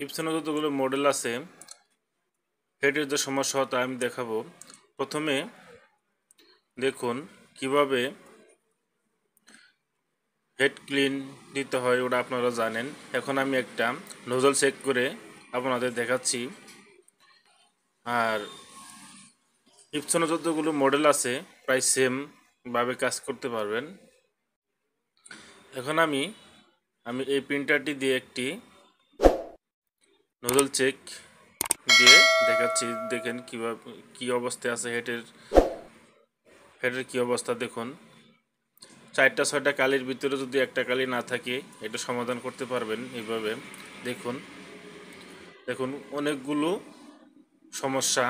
ইপসনের যতগুলো মডেল আছে হেডের যে সমস্যা তা আমি দেখাবো। প্রথমে দেখুন কিভাবে হেড ক্লিন দিতে হয়, ওটা আপনারা জানেন। এখন আমি একটা নোজল চেক করে আপনাদের দেখাচ্ছি। আর ইপসনের যতগুলো মডেল আছে প্রায় সেম ভাবে কাজ করতে পারবেন। এখন আমি এই প্রিন্টারটি দিয়ে একটি নোজল চেক দিয়ে দেখাচ্ছি। দেখেন কিভাবে কি অবস্থায় আছে হেডের কি অবস্থা দেখুন। 4-6টা কালির ভিতরে যদি একটা কালি না থাকে এটা সমাধান করতে পারবেন এইভাবে। দেখুন অনেকগুলো সমস্যা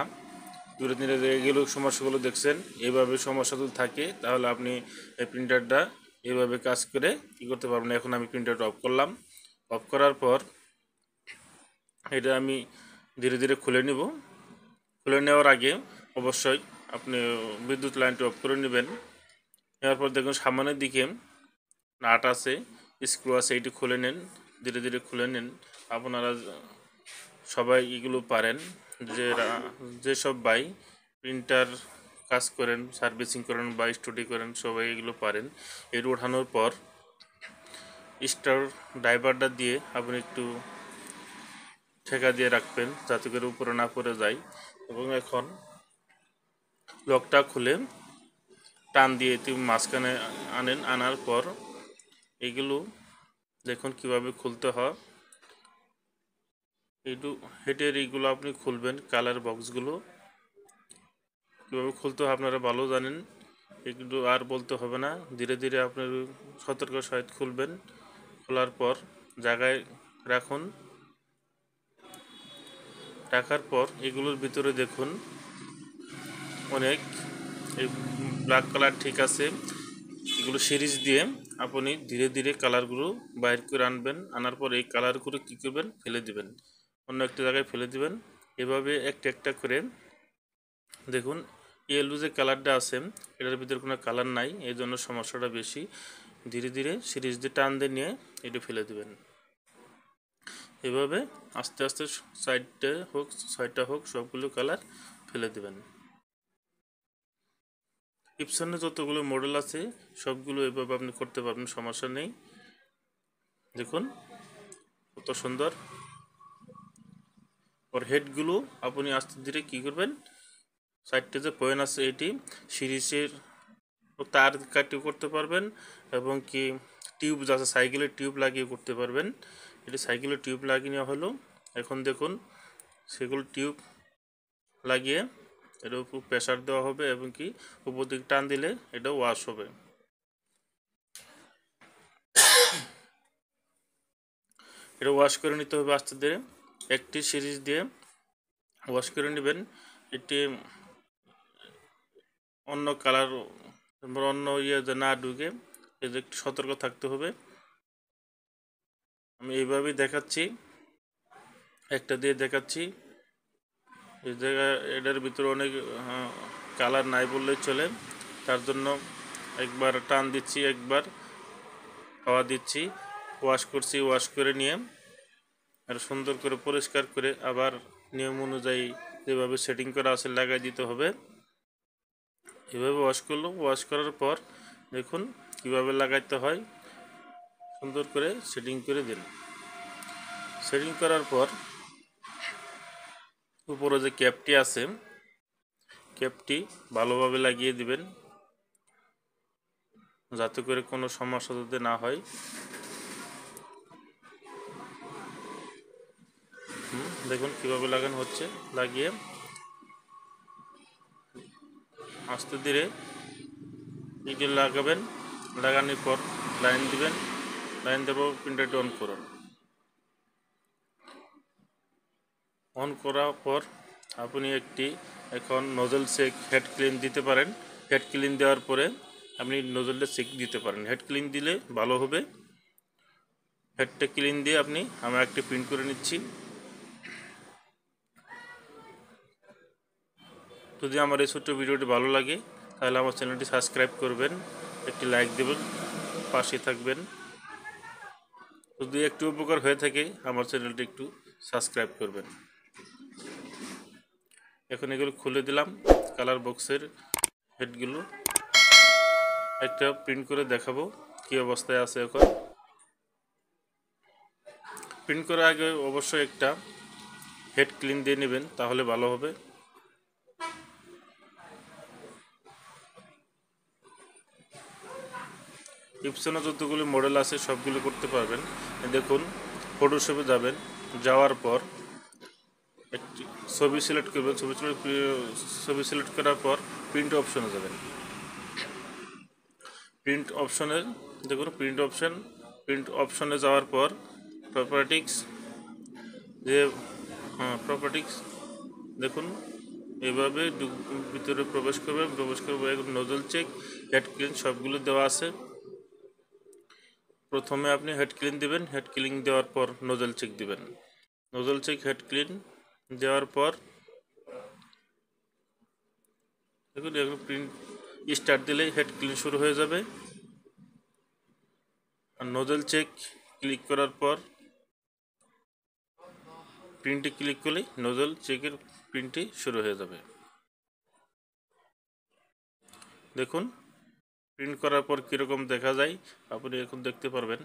দূরে দূরে এগুলো সমস্যাগুলো দেখছেন। এইভাবে সমস্যা যদি থাকে তাহলে আপনি এই প্রিন্টারটা এইভাবে কাজ করে কি করতে পারবেন। এখন আমি প্রিন্টারটা অফ করলাম। অফ করার পর এটা আমি ধীরে ধীরে খুলে নিব। খুলে নেওয়ার আগে অবশ্যই আপনি বিদ্যুৎ লাইনটি অফ করে নেবেন। নেওয়ার পর দেখুন সামনের দিকে নাট আছে, স্ক্রু আছে, এটি খুলে নেন। ধীরে ধীরে খুলে নেন। আপনারা সবাই এগুলো পারেন, যেসব ভাই প্রিন্টার কাজ করেন, সার্ভিসিং করেন বা স্টাডি করেন, সবাই এগুলো পারেন। এর ওঠানোর পর স্টার ড্রাইভারটা দিয়ে আপনি একটু ঠেকা দিয়ে রাখবেন যাতে করে উপরে না পড়ে যায়। এবং এখন লকটা খুলে টান দিয়ে তুমি মাঝখানে আনেন। আনার পর এগুলো দেখুন কিভাবে খুলতে হয়। হেডের এইগুলো আপনি খুলবেন, কালার বক্সগুলো কীভাবে খুলতে হয় আপনারা ভালো জানেন, এগুলো আর বলতে হবে না। ধীরে ধীরে আপনার সতর্ক সহিত খুলবেন। খোলার পর জায়গায় রাখুন। রাখার পর এগুলোর ভিতরে দেখুন অনেক এই ব্ল্যাক কালার ঠিক আছে। এগুলো সিরিজ দিয়ে আপনি ধীরে ধীরে কালারগুলো বাইর করে আনবেন। আনার পর এই কালারগুলো কী করবেন, ফেলে দিবেন, অন্য একটা জায়গায় ফেলে দিবেন। এভাবে একটা একটা করে দেখুন ইয়েলো যে কালারটা আছে এটার ভিতরে কোনো কালার নাই, এই জন্য সমস্যাটা বেশি। ধীরে ধীরে সিরিজ দিয়ে টান দিয়ে নিয়ে এটা ফেলে দেবেন। এভাবে আস্তে আস্তে ছয়টা হোক সবগুলো কালার ফেলে দেবেন। ইপসনের যতগুলো মডেল আছে সবগুলো এভাবে আপনি করতে পারবেন, সমস্যা নেই। দেখুন কত সুন্দর। ওর হেডগুলো আপনি আস্তে ধীরে কী করবেন, সাইডটা যে পয়েন্ট আছে এটি সিরিজের তার কাটিয়ে করতে পারবেন এবং কি টিউব আছে সাইকেলের টিউব লাগিয়ে করতে পারবেন। এটি সাইকেলের টিউব লাগিয়ে নেওয়া হলো। এখন দেখুন সেগুলো টিউব লাগিয়ে এর উপর প্রেসার দেওয়া হবে এবং কি উপর দিকে টান দিলে এটা ওয়াশ হবে। এটা ওয়াশ করে নিতে হবে আস্তে ধীরে। একটি সিরিজ দিয়ে ওয়াশ করে নেবেন। এটি অন্য কালার অন্য যে না ঢুকে এতে একটু সতর্ক থাকতে হবে। আমি এইভাবেই দেখাচ্ছি, একটা দিয়ে দেখাচ্ছি। এই জায়গায় এটার ভিতরে অনেক কালার নাই বললেই চলে, তার জন্য একবার টান দিচ্ছি, একবার হাওয়া দিচ্ছি, ওয়াশ করছি। ওয়াশ করে নিয়ে আর সুন্দর করে পরিষ্কার করে আবার নিয়ম অনুযায়ী যেভাবে সেটিং করা আছে লাগাই দিতে হবে। এভাবে ওয়াশ করলো। ওয়াশ করার পর দেখুন কিভাবে লাগাইতে হয়, সুন্দর করে সেটিং করে দিন। সেটিং করার পর উপরে যে ক্যাপটি আছে ক্যাপটি ভালোভাবে লাগিয়ে দিবেন যাতে করে কোনো সমস্যা যাতে না হয়। দেখুন কিভাবে লাগানো হচ্ছে। লাগিয়ে আস্তে ধীরে এইটি লাগাবেন। লাগানোর পর লাইন দিবেন। লাইন দেওয়ার পর প্রিন্টারটি অন করুন। অন করার পর আপনি একটি এখন নজল চেক হেড ক্লিন দিতে পারেন। হেড ক্লিন দেওয়ার পরে আপনি নজলটা চেক দিতে পারেন। হেড ক্লিন দিলে ভালো হবে। হেডটা ক্লিন দিয়ে আমরা একটি প্রিন্ট করে নিচ্ছি। যদি আমার এই ছোট্ট ভিডিওটি ভালো লাগে তাহলে আমার চ্যানেলটি সাবস্ক্রাইব করবেন, একটি লাইক দেবেন, পাশে থাকবেন। যদি একটু উপকার হয়ে থাকে আমার চ্যানেলটি একটু সাবস্ক্রাইব করবেন। এখন এগুলো খুলে দিলাম কালার বক্সের হেডগুলো, একটা প্রিন্ট করে দেখাবো কি অবস্থায় আছে। এখন প্রিন্ট করার আগে অবশ্যই একটা হেড ক্লিন দিয়ে নেবেন, তাহলে ভালো হবে। ইপসনে যতগুলো মডেল আছে সবগুলো করতে পারবেন। দেখুন ফটোশপে যাবেন, যাওয়ার পর একটি ছবি সিলেক্ট করবেন, ছবি সিলেক্ট করার পর প্রিন্ট অপশনে যাবেন। প্রিন্ট অপশনে দেখুন প্রিন্ট অপশনে যাওয়ার পর প্রপার্টিক্স যে প্রপার্টিক্স দেখুন এভাবে ভিতরে প্রবেশ করবে। এখন নোজল চেক, হেড ক্লিন সবগুলো দেওয়া আছে। প্রথমে আপনি হেড ক্লিন দিবেন, হেড ক্লিন দেওয়ার পর নোজল চেক দিবেন। নোজল চেক হেড ক্লিন দেওয়ার পর দেখুন এখন প্রিন্ট স্টার্ট দিলেই হেড ক্লিন শুরু হয়ে যাবে। আর নোজল চেক ক্লিক করার পর প্রিন্টে ক্লিক করলেই নোজল চেকের প্রিন্টটি শুরু হয়ে যাবে। দেখুন প্রিন্ট করার পর কীরকম দেখা যায় আপনি এখন দেখতে পারবেন।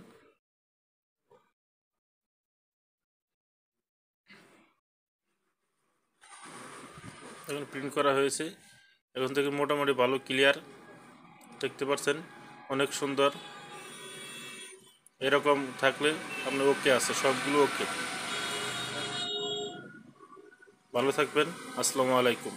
এখন প্রিন্ট করা হয়েছে, এখন থেকে মোটামুটি ভালো ক্লিয়ার দেখতে পাচ্ছেন, অনেক সুন্দর। এরকম থাকলে আপনার ওকে আছে, সবগুলো ওকে। ভালো থাকবেন। আসসালামু আলাইকুম।